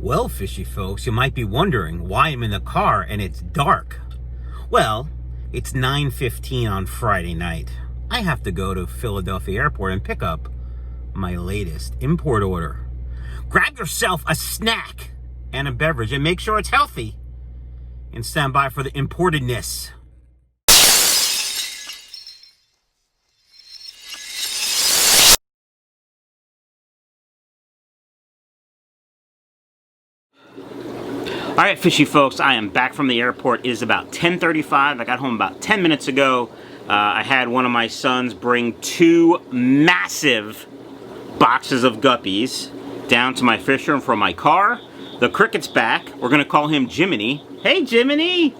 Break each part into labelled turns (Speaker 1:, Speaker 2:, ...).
Speaker 1: Well, fishy folks, you might be wondering why I'm in the car and it's dark. Well, it's 9:15 on Friday night. I have to go to Philadelphia Airport and pick up my latest import order. Grab yourself a snack and a beverage and make sure it's healthy. And stand by for the importedness. Alright, fishy folks, I am back from the airport. It is about 10:35. I got home about 10 minutes ago. I had one of my sons bring 2 massive boxes of Guppies down to my fish room from my car. The cricket's back. We're going to call him Jiminy. Hey, Jiminy!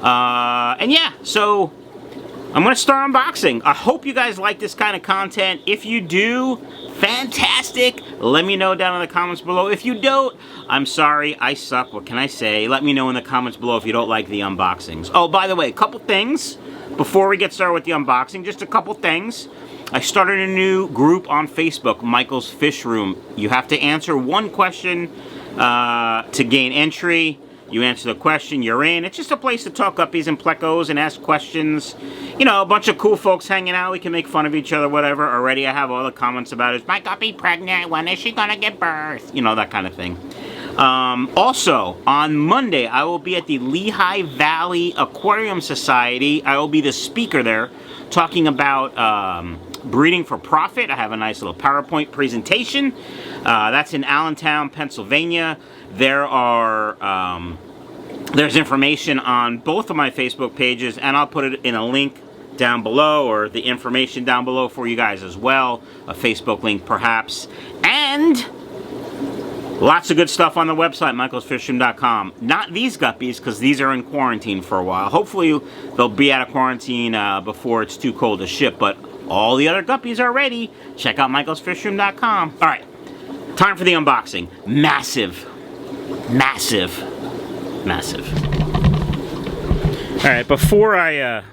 Speaker 1: And yeah, so I'm going to start unboxing. I hope you guys like this kind of content. If you do, fantastic. Let me know down in the comments below. If you don't, I'm sorry, I suck. What can I say? Let me know in the comments below if you don't like the unboxings. Oh, by the way, a couple things before we get started with the unboxing. Just a couple things. I started a new group on Facebook, Michael's Fish Room. You have to answer one question to gain entry. You answer the question, you're in. It's just a place to talk guppies and plecos and ask questions. You know, a bunch of cool folks hanging out. We can make fun of each other, whatever. Already I have all the comments about it. Is my guppy pregnant? When is she going to give birth? You know, that kind of thing. Also, on Monday, I will be at the Lehigh Valley Aquarium Society. I will be the speaker there talking about breeding for profit. I have a nice little PowerPoint presentation. That's in Allentown, Pennsylvania. There are, there's information on both of my Facebook pages, and I'll put it in a link down below, or the information down below for you guys as well. A Facebook link, perhaps. And lots of good stuff on the website, michaelsfishroom.com. Not these guppies, because these are in quarantine for a while. Hopefully, they'll be out of quarantine before it's too cold to ship, but all the other guppies are ready. Check out michaelsfishroom.com. All right, time for the unboxing. Massive. Massive. Massive. All right, before I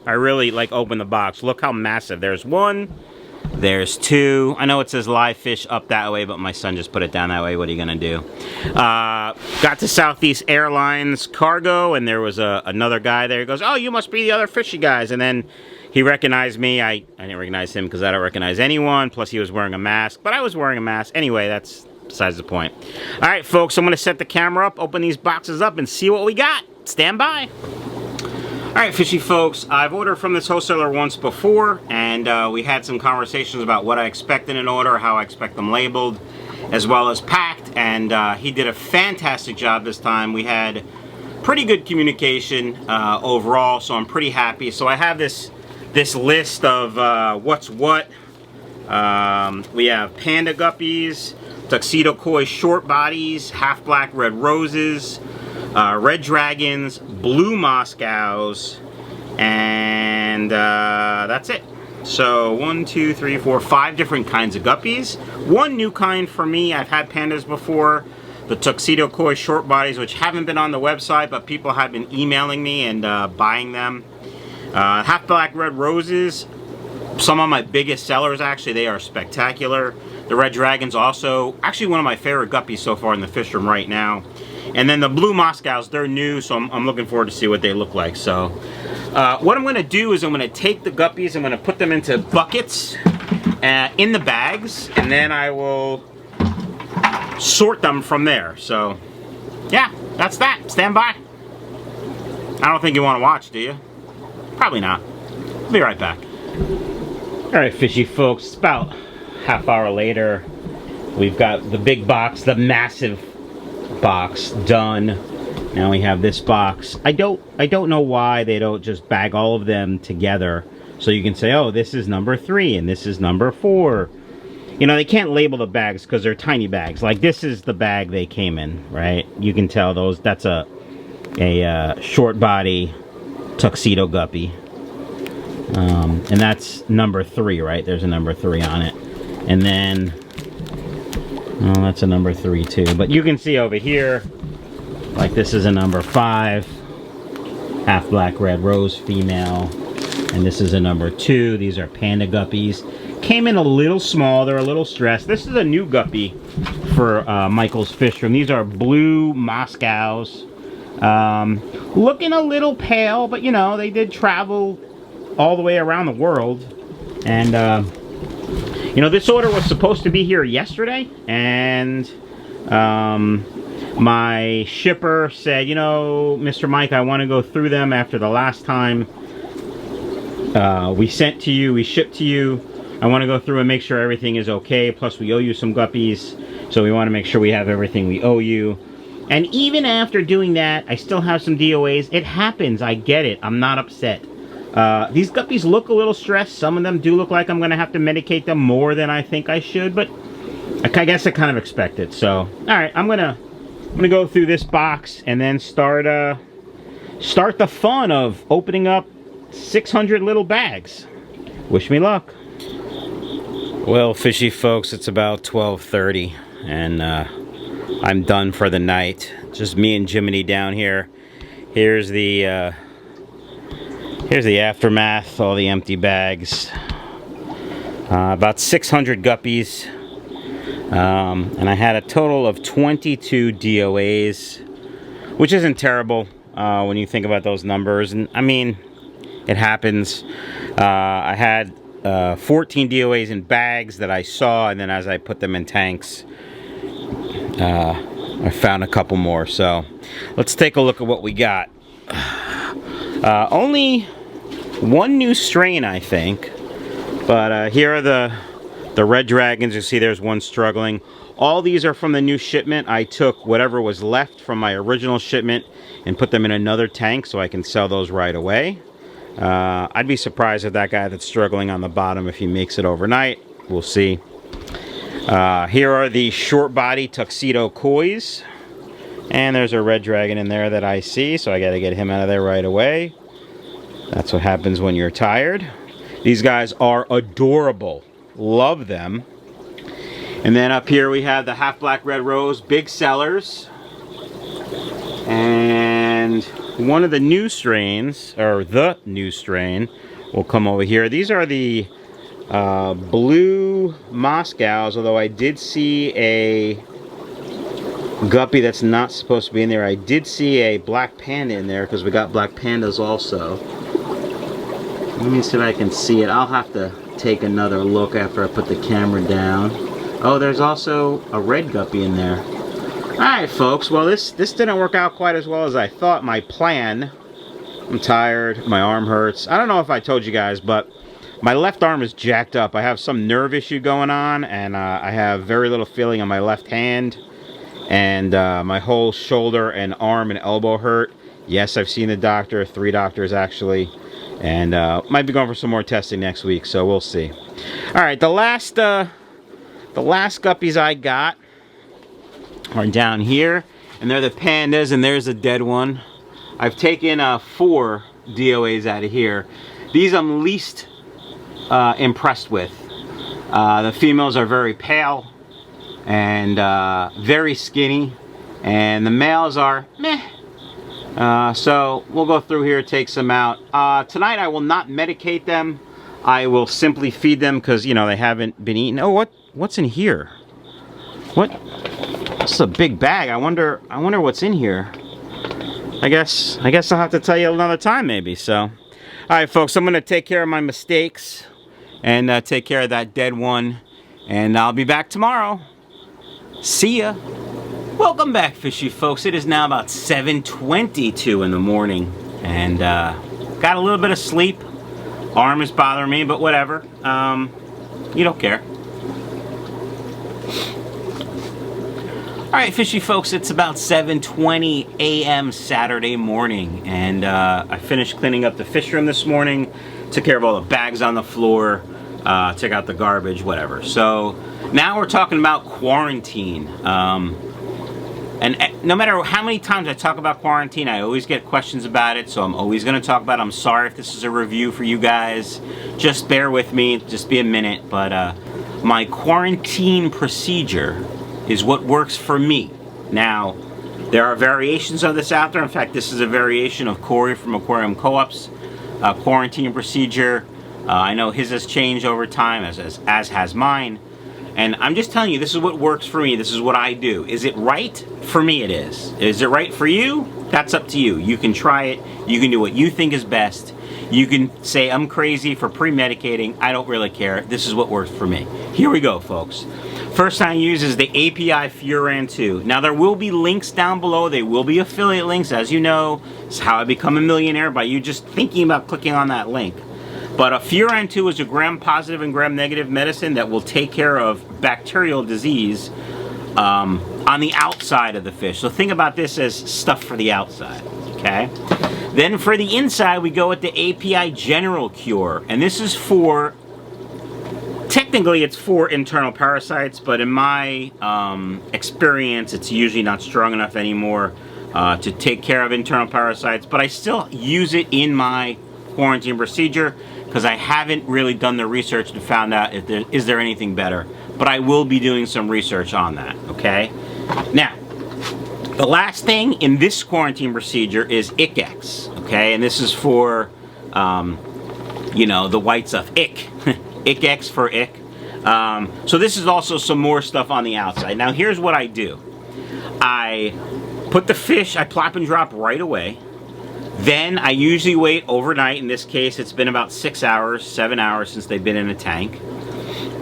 Speaker 1: really open the box, look how massive. There's 1, there's 2. I know it says live fish up that way, but my son just put it down that way. What are you gonna do? Got to Southeast Airlines cargo, and there was another guy there. He goes, "Oh, you must be the other fishy guys." And then he recognized me. I didn't recognize him because I don't recognize anyone. Plus, he was wearing a mask, but I was wearing a mask. Anyway, that's besides the point. All right, folks, I'm going to set the camera up, open these boxes up, and see what we got. Stand by. All right, fishy folks, I've ordered from this wholesaler once before, and we had some conversations about what I expect in an order, how I expect them labeled, as well as packed, and he did a fantastic job this time. We had pretty good communication overall, so I'm pretty happy. So I have this list of what's what. We have Panda Guppies, Tuxedo Koi short bodies, half black red roses, red dragons, blue Moscows, and that's it. So 1, 2, 3, 4, 5 different kinds of guppies. One new kind for me. I've had pandas before. The Tuxedo Koi short bodies, which haven't been on the website, but people have been emailing me and buying them. Half black red roses. Some of my biggest sellers, actually. They are spectacular. The red dragons also, actually one of my favorite guppies so far in the fish room right now. And then the blue Moscows, they're new, so I'm looking forward to see what they look like. So what I'm going to do is I'm going to take the guppies, I'm going to put them into buckets in the bags, and then I will sort them from there. So yeah, that's that. Stand by. I don't think you want to watch, do you? Probably not. I'll be right back. All right, fishy folks, it's about half hour later. We've got the big box, the massive box done. Now we have this box. I don't know why they don't just bag all of them together so you can say, oh, this is number 3 and this is number 4. You know, they can't label the bags because they're tiny bags. Like, this is the bag they came in, right? You can tell those. That's a short body tuxedo guppy. And that's number 3, right? There's a number 3 on it. And then, oh, that's a number 3 too. But you can see over here, like, this is a number 5. Half black red rose female. And this is a number 2. These are Panda Guppies. came in a little small. They're a little stressed. This is a new guppy for Michael's Fish Room. These are blue Moscows. Looking a little pale, but you know, they did travel all the way around the world. And, you know, this order was supposed to be here yesterday. And my shipper said, you know, Mr. Mike, I want to go through them after the last time we sent to you, we shipped to you. I want to go through and make sure everything is okay. Plus, we owe you some guppies, so we want to make sure we have everything we owe you. And even after doing that, I still have some DOAs. It happens. I get it. I'm not upset. These guppies look a little stressed. Some of them do look like I'm going to have to medicate them more than I think I should, but I guess I kind of expect it. So, all right, I'm gonna go through this box and then start the fun of opening up 600 little bags. Wish me luck. Well, fishy folks, it's about 12:30 and I'm done for the night. Just me and Jiminy down here. Here's the aftermath, all the empty bags. About 600 guppies. And I had a total of 22 DOAs, which isn't terrible when you think about those numbers. And I mean, it happens. I had 14 DOAs in bags that I saw, and then as I put them in tanks, I found a couple more. So let's take a look at what we got. Only one new strain, I think, but here are the red dragons. You see there's one struggling. All these are from the new shipment. I took whatever was left from my original shipment and put them in another tank so I can sell those right away. I'd be surprised if that guy that's struggling on the bottom, if he makes it overnight. We'll see. Here are the short body Tuxedo kois. And there's a red dragon in there that I see, so I gotta get him out of there right away. That's what happens when you're tired. These guys are adorable. Love them. And then up here we have the half black red rose, big sellers. And one of the new strains, or the new strain, will come over here. These are the blue Moscows, although I did see a guppy that's not supposed to be in there. I did see a black panda in there because we got black pandas also. Let me see if I can see it. I'll have to take another look after I put the camera down. Oh, there's also a red guppy in there. Alright folks, well this didn't work out quite as well as I thought. My plan, I'm tired, my arm hurts. I don't know if I told you guys, but my left arm is jacked up. I have some nerve issue going on, and I have very little feeling on my left hand. And my whole shoulder and arm and elbow hurt. Yes, I've seen the doctor, 3 doctors actually. And might be going for some more testing next week, so we'll see. Alright, the last guppies I got are down here, and they're the pandas, and there's a dead one. I've taken 4 DOAs out of here. These I'm least impressed with. The females are very pale and very skinny, and the males are meh. So we'll go through here, take some out. Tonight I will not medicate them. I will simply feed them because, you know, they haven't been eaten. Oh, what's in here? What? This is a big bag. I wonder what's in here. I guess I'll have to tell you another time maybe. So, all right, folks, I'm gonna take care of my mistakes and take care of that dead one, and I'll be back tomorrow. See ya. Welcome back, fishy folks. It is now about 7:22 in the morning, and got a little bit of sleep. Arm is bothering me, but whatever. You don't care. Alright, fishy folks, it's about 7:20 a.m. Saturday morning, and I finished cleaning up the fish room this morning, took care of all the bags on the floor, took out the garbage, whatever. So now we're talking about quarantine. And no matter how many times I talk about quarantine, I always get questions about it, so I'm always going to talk about it. I'm sorry if this is a review for you guys. Just bear with me, just be a minute. But my quarantine procedure is what works for me. Now, there are variations of this out there. In fact, this is a variation of Corey from Aquarium Co-op's quarantine procedure. I know his has changed over time, as has mine. And I'm just telling you, this is what works for me. This is what I do. Is it right? For me, it is. Is it right for you? That's up to you. You can try it. You can do what you think is best. You can say, I'm crazy for pre-medicating. I don't really care. This is what works for me. Here we go, folks. First I use is the API Furan 2. Now, there will be links down below. They will be affiliate links. As you know, it's how I become a millionaire, by you just thinking about clicking on that link. But a Furan 2 is a gram-positive and gram-negative medicine that will take care of bacterial disease on the outside of the fish. So think about this as stuff for the outside, okay? Then for the inside, we go with the API General Cure. And this is for, technically it's for internal parasites, but in my experience, it's usually not strong enough anymore to take care of internal parasites. But I still use it in my quarantine procedure, because I haven't really done the research to find out if is there anything better. But I will be doing some research on that, okay? Now, the last thing in this quarantine procedure is Ick X, okay? And this is for, you know, the white stuff, ick. Ick X for ick. So this is also some more stuff on the outside. Now, here's what I do. I put the fish, I plop and drop right away. Then I usually wait overnight. In this case, it's been about 6 hours, 7 hours since they've been in a tank.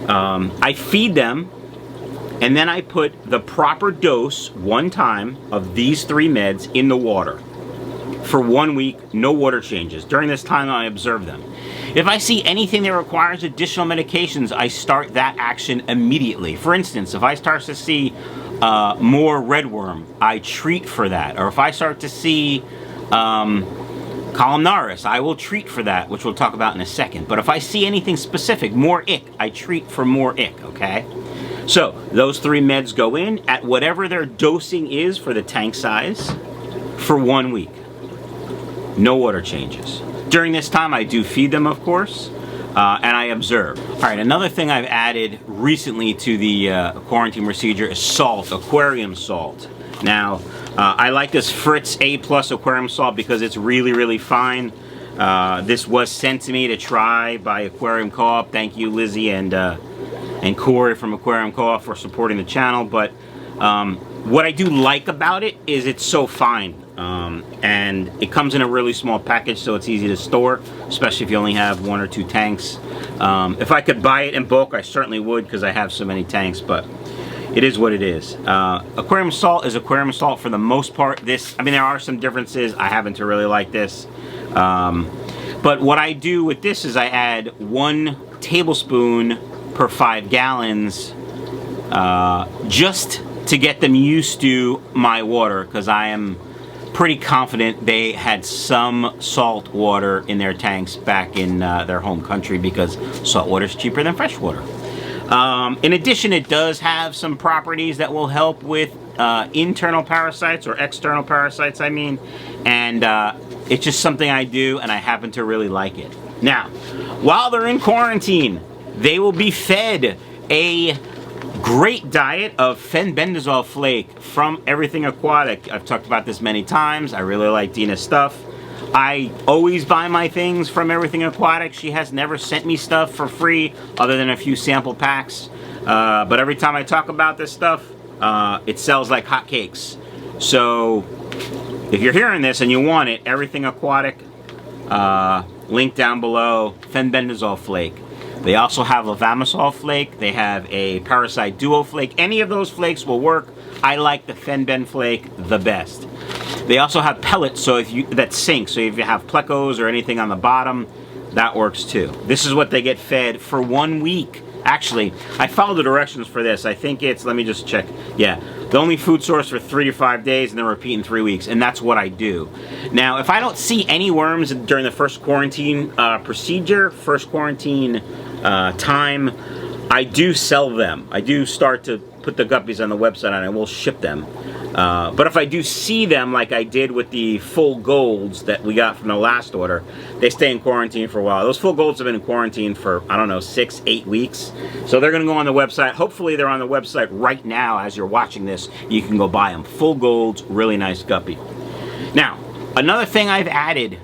Speaker 1: I feed them, and then I put the proper dose, one time, of these 3 meds in the water. For 1 week, no water changes. During this time, I observe them. If I see anything that requires additional medications, I start that action immediately. For instance, if I start to see more redworm, I treat for that. Or if I start to see columnaris, I will treat for that, which we'll talk about in a second. But if I see anything specific, more ick, I treat for more ick, okay? So, those 3 meds go in at whatever their dosing is for the tank size for 1 week. No water changes. During this time, I do feed them, of course, and I observe. All right, another thing I've added recently to the quarantine procedure is salt, Aquarium Salt. Now, I like this Fritz A+ Aquarium Salt because it's really, really fine. This was sent to me to try by Aquarium Co-op. Thank you, Lizzie and Corey from Aquarium Co-op for supporting the channel. But what I do like about it is it's so fine. And it comes in a really small package, so it's easy to store, especially if you only have 1 or 2 tanks. If I could buy it in bulk, I certainly would, because I have so many tanks, but it is what it is. Aquarium Salt is Aquarium Salt for the most part. I mean, there are some differences. I happen to really like this. But what I do with this is I add 1 tablespoon per 5 gallons just to get them used to my water, because I am pretty confident they had some salt water in their tanks back in their home country, because salt water is cheaper than fresh water. In addition, it does have some properties that will help with internal parasites, or external parasites, I mean, and it's just something I do, and I happen to really like it. Now, while they're in quarantine, they will be fed a great diet of fenbendazole flake from Everything Aquatic. I've talked about this many times. I really like Dina's stuff. I always buy my things from Everything Aquatic. She has never sent me stuff for free other than a few sample packs. But every time I talk about this stuff, it sells like hotcakes. So if you're hearing this and you want it, Everything Aquatic, link down below, fenbendazole flake. They also have levamisole flake. They have a parasite duo flake. Any of those flakes will work. I like the fenben flake the best. They also have pellets, so that sink. So if you have plecos or anything on the bottom, that works too. This is what they get fed for 1 week. Actually, I followed the directions for this. I think it's, let me just check. Yeah, the only food source for 3 to 5 days, and then repeat in 3 weeks, and that's what I do. Now, if I don't see any worms during the first quarantine procedure, first quarantine time, I do sell them. I do start to put the guppies on the website, and I will ship them. But if I do see them, like I did with the full golds that we got from the last order, they stay in quarantine for a while. Those full golds have been in quarantine for, I don't know, 6, 8 weeks. So they're going to go on the website. Hopefully they're on the website right now as you're watching this. You can go buy them. Full golds, really nice guppy. Now, another thing I've added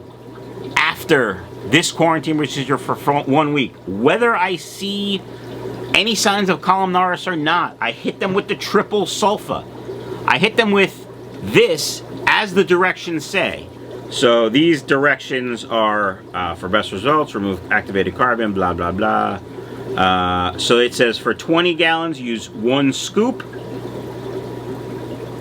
Speaker 1: after this quarantine procedure for 1 week. Whether I see any signs of columnaris or not, I hit them with the triple sulpha. I hit them with this as the directions say. So these directions are for best results, remove activated carbon, blah, blah, blah. So it says for 20 gallons, use 1 scoop.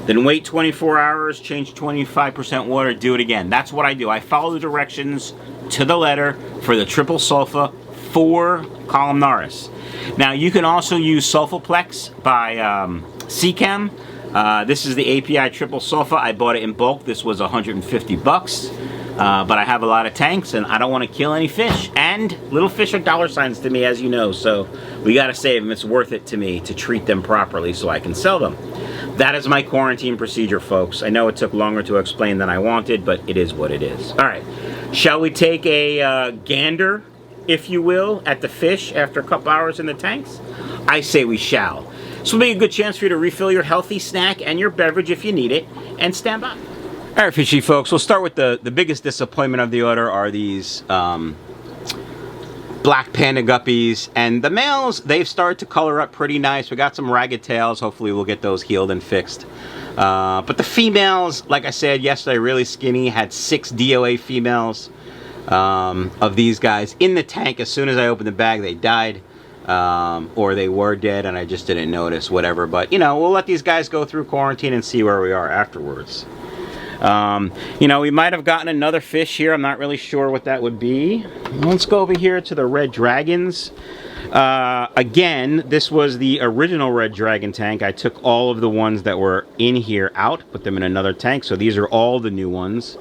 Speaker 1: Then wait 24 hours, change 25% water, do it again. That's what I do. I follow the directions to the letter for the triple sulpha for columnaris. Now you can also use Sulfaplex by Seachem. This is the API triple sulpha. I bought it in bulk. This was 150 bucks. But I have a lot of tanks and I don't want to kill any fish. And little fish are dollar signs to me, as you know. So we got to save them. It's worth it to me to treat them properly so I can sell them. That is my quarantine procedure, folks. I know it took longer to explain than I wanted, but it is what it is. All right. Shall we take a gander, if you will, at the fish after a couple hours in the tanks? I say we shall. This will be a good chance for you to refill your healthy snack and your beverage if you need it, and stand by. All right, fishy folks, we'll start with the biggest disappointment of the order are these black panda guppies. And the males, they've started to color up pretty nice. We got some ragged tails. Hopefully we'll get those healed and fixed. But the females, like I said yesterday, really skinny. Had 6 DOA females of these guys in the tank. As soon as I opened the bag, they died. Or they were dead and I just didn't notice, whatever. But, you know, we'll let these guys go through quarantine and see where we are afterwards. You know, we might have gotten another fish here. I'm not really sure what that would be. Let's go over here to the red dragons. Again, this was the original red dragon tank. I took all of the ones that were in here out, put them in another tank. So these are all the new ones.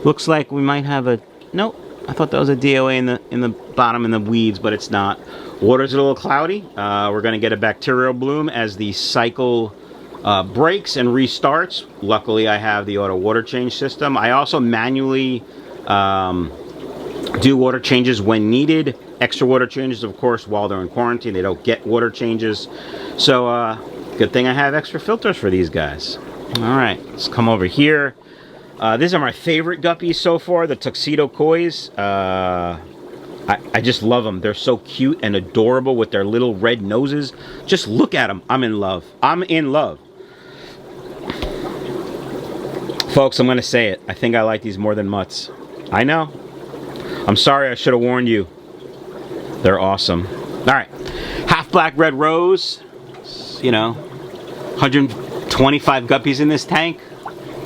Speaker 1: Looks like we might have a... Nope. I thought that was a DOA in the bottom in the weeds, but it's not. Water's a little cloudy. We're going to get a bacterial bloom as the cycle breaks and restarts. Luckily, I have the auto water change system. I also manually do water changes when needed. Extra water changes, of course, while they're in quarantine. They don't get water changes. So, good thing I have extra filters for these guys. All right, let's come over here. These are my favorite guppies so far, the Tuxedo kois. I just love them. They're so cute and adorable with their little red noses. Just look at them. I'm in love. I'm in love. Folks, I'm going to say it. I think I like these more than mutts. I know. I'm sorry. I should have warned you. They're awesome. All right. Half black red rose. You know, 125 guppies in this tank.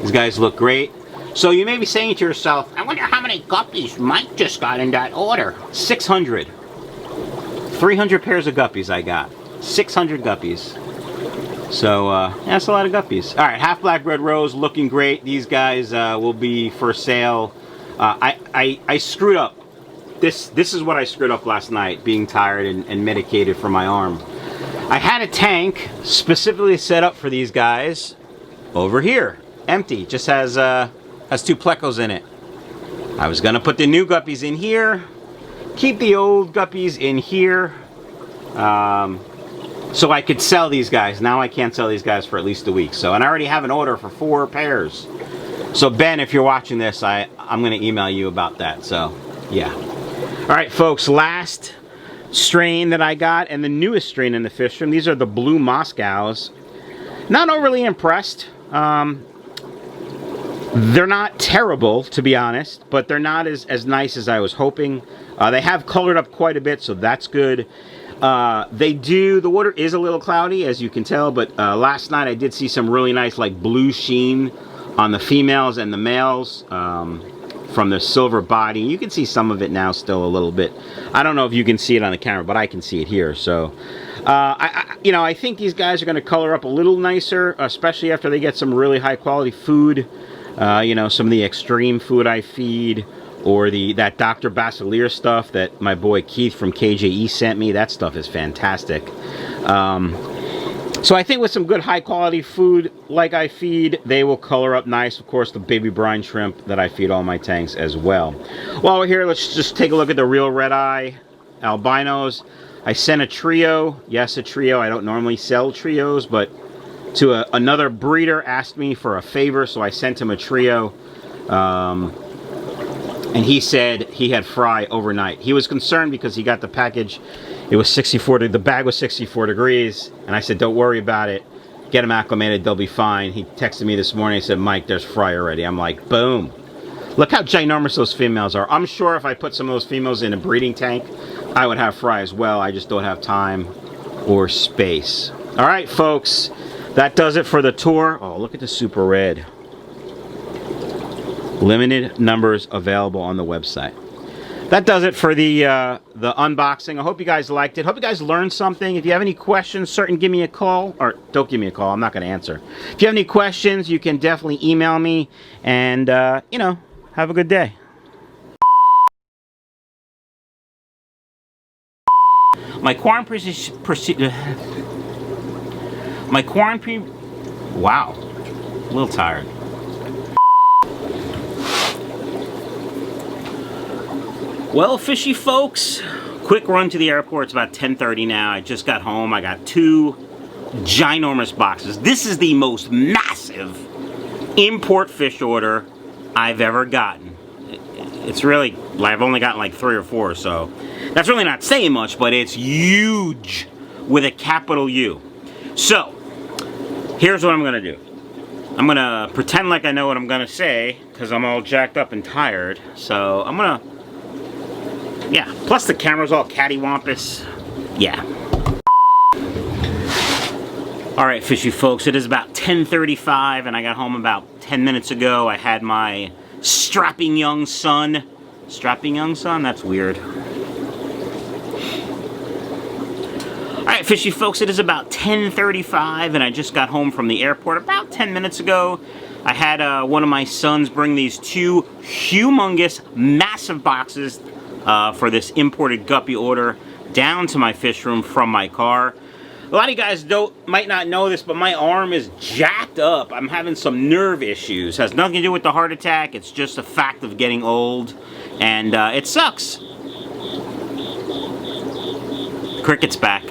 Speaker 1: These guys look great. So you may be saying to yourself, I wonder how many guppies Mike just got in that order. 600. 300 pairs of guppies I got. 600 guppies. So, that's a lot of guppies. All right, half black red rose, looking great. These guys will be for sale. I screwed up. This is what I screwed up last night, being tired and medicated for my arm. I had a tank specifically set up for these guys over here. Empty. Just has 2 plecos in it. I was gonna put the new guppies in here, keep the old guppies in here, so I could sell these guys. Now I can't sell these guys for at least a week. So, and I already have an order for 4 pairs. So Ben, if you're watching this, I'm gonna email you about that. So, yeah. All right, folks. Last strain that I got, and the newest strain in the fish room. These are the blue Moscows. Not overly impressed. They're not terrible, to be honest, but they're not as nice as I was hoping. They have colored up quite a bit, so that's good. The water is a little cloudy, as you can tell, but last night I did see some really nice, like, blue sheen on the females and the males from the silver body. You can see some of it now still a little bit. I don't know if you can see it on the camera, but I can see it here, so... I think these guys are going to color up a little nicer, especially after they get some really high-quality food. Some of the extreme food I feed, or that Dr. Basilier stuff that my boy Keith from KJE sent me. That stuff is fantastic. So I think with some good high-quality food like I feed, they will color up nice. Of course, the baby brine shrimp that I feed all my tanks as well. While we're here, let's just take a look at the real red eye albinos. I sent a trio. Yes, a trio. I don't normally sell trios, but another breeder asked me for a favor, so I sent him a trio. And he said he had fry overnight. He was concerned because he got the package. It was 64, the bag was 64 degrees. And I said, don't worry about it. Get them acclimated, they'll be fine. He texted me this morning, he said, Mike, there's fry already. I'm like, boom. Look how ginormous those females are. I'm sure if I put some of those females in a breeding tank, I would have fry as well. I just don't have time or space. All right, folks, that does it for the tour. Oh, look at the super red. Limited numbers available on the website. That does it for the unboxing. I hope you guys liked it. Hope you guys learned something. If you have any questions, give me a call. Or don't give me a call. I'm not going to answer. If you have any questions, you can definitely email me. And, you know, have a good day. My quarantine wow, a little tired. Well, fishy folks, quick run to the airport. It's about 10:30 now. I just got home. I got 2 ginormous boxes. This is the most massive import fish order I've ever gotten. It's really, I've only gotten like 3 or 4, so that's really not saying much, but it's huge with a capital U. So, here's what I'm going to do. I'm going to pretend like I know what I'm going to say, because I'm all jacked up and tired. So, I'm going to, yeah, plus the camera's all cattywampus. Yeah. Alright, fishy folks, it is about 10:35 and I got home about 10 minutes ago. I had my strapping young son. Strapping young son? That's weird. Alright, fishy folks, it is about 10:35 and I just got home from the airport about 10 minutes ago. I had one of my sons bring these 2 humongous, massive boxes for this imported guppy order down to my fish room from my car. A lot of you guys might not know this, but my arm is jacked up. I'm having some nerve issues. It has nothing to do with the heart attack. It's just a fact of getting old, and it sucks. Cricket's back.